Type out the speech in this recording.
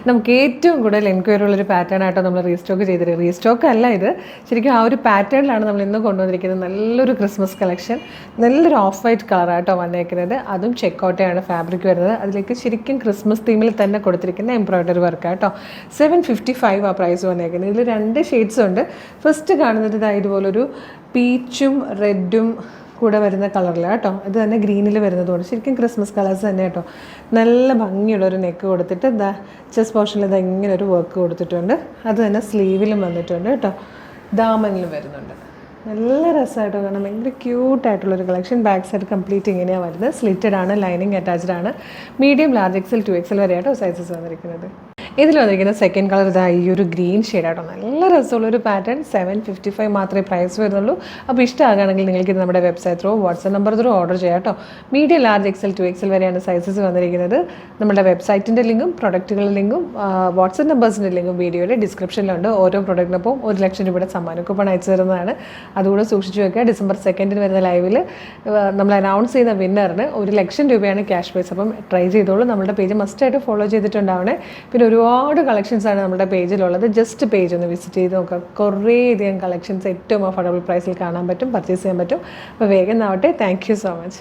നമുക്ക് ഏറ്റവും കൂടുതൽ എൻക്വയറി ഉള്ളൊരു പാറ്റേൺ ആയിട്ടോ നമ്മൾ റീസ്റ്റോക്ക് ചെയ്തിട്ട്, റീസ്റ്റോക്ക് അല്ല ഇത്, ശരിക്കും ആ ഒരു പാറ്റേണിലാണ് നമ്മൾ ഇന്ന് കൊണ്ടുവന്നിരിക്കുന്നത്. നല്ലൊരു ക്രിസ്മസ് കളക്ഷൻ, നല്ലൊരു ഓഫ് വൈറ്റ് കളറായിട്ടോ വന്നേക്കുന്നത്. അതും ചെക്കോട്ടയാണ് ഫാബ്രിക് വരുന്നത്. അതിലേക്ക് ശരിക്കും ക്രിസ്മസ് തീമിൽ തന്നെ കൊടുത്തിരിക്കുന്ന എംബ്രോയ്ഡറി വർക്കാട്ടോ. 755 ആ പ്രൈസ് വന്നേക്കുന്നത്. ഇതിൽ 2 ഷെയ്ഡ്സ് ഉണ്ട്. ഫസ്റ്റ് കാണുന്നത് ഇതുപോലൊരു പീച്ചും റെഡും കൂടെ വരുന്ന കളറിലാണ് കേട്ടോ. ഇത് തന്നെ ഗ്രീനിൽ വരുന്നതുകൊണ്ട് ശരിക്കും ക്രിസ്മസ് കളേഴ്സ് തന്നെ കേട്ടോ. നല്ല ഭംഗിയുള്ളൊരു നെക്ക് കൊടുത്തിട്ട് ചെസ്റ്റ് പോർഷനിൽ ഇങ്ങനെ ഒരു വർക്ക് കൊടുത്തിട്ടുണ്ട്. അത് തന്നെ സ്ലീവിലും വന്നിട്ടുണ്ട് കേട്ടോ. ദാമനിലും വരുന്നുണ്ട്. നല്ല രസമായിട്ടോ കാണാം. ഭയങ്കര ക്യൂട്ടായിട്ടുള്ളൊരു കളക്ഷൻ. ബാക്ക് സൈഡ് കംപ്ലീറ്റ് ഇങ്ങനെയാണ് വരുന്നത്. സ്ലിറ്റഡ് ആണ്, ലൈനിങ് അറ്റാച്ച്ഡ് ആണ്. മീഡിയം, ലാർജ് എക്സൽ, 2XL വരെയാട്ടോ സൈസസ് വന്നിരിക്കുന്നത്. ഇതിൽ വന്നിരിക്കുന്ന സെക്കൻഡ് കളർ ഈ ഒരു ഗ്രീൻ ഷെയ്ഡാട്ടോ. നല്ല രസമുള്ളൊരു പാറ്റേൺ. 755 മാത്രമേ പ്രൈസ് വരുന്നുള്ളൂ. അപ്പോൾ ഇഷ്ടമാകുകയാണെങ്കിൽ നിങ്ങൾക്ക് ഇത് നമ്മുടെ website through, WhatsApp number through order ചെയ്യാം കേട്ടോ. മീഡിയം, ലാർജ് എക്സൽ, 2XL വരെയാണ് സൈസസ് വന്നിരിക്കുന്നത്. നമ്മുടെ വെബ്സൈറ്റിൻ്റെ ലിങ്കും പ്രൊഡക്റ്റുകളുടെ ലിങ്കും വാട്സ്ആപ്പ് നമ്പേഴ്സിൻ്റെ ലിങ്കും വീഡിയോയുടെ ഡിസ്ക്രിപ്ഷനിലുണ്ട്. ഓരോ പ്രൊഡക്റ്റിനൊപ്പം 1 ലക്ഷം രൂപയുടെ സമ്മാന കൂപ്പൺ അയച്ചു തരുന്നതാണ്. അതുകൂടെ സൂക്ഷിച്ചു വെക്കുക. ഡിസംബർ 2 വരുന്ന ലൈവിൽ നമ്മൾ അനൗൺസ് ചെയ്യുന്ന വിന്നറിന് 1 ലക്ഷം രൂപയാണ് ക്യാഷ് പ്രൈസ്. അപ്പം ട്രൈ ചെയ്തോളൂ. നമ്മുടെ പേജ് മസ്റ്റായിട്ട് ഫോളോ ചെയ്തിട്ടുണ്ടാവണേ. പിന്നെ ഒരുപാട് കളക്ഷൻസാണ് നമ്മുടെ പേജിലുള്ളത്. ജസ്റ്റ് പേജ് ഒന്ന് വിസിറ്റ് ചെയ്ത് നോക്കുക. കുറേയധികം കളക്ഷൻസ് ഏറ്റവും അഫോർഡബിൾ പ്രൈസിൽ കാണാൻ പറ്റും, പർച്ചേസ് ചെയ്യാൻ പറ്റും. അപ്പോൾ വേഗം ആവട്ടെ. Thank you so much.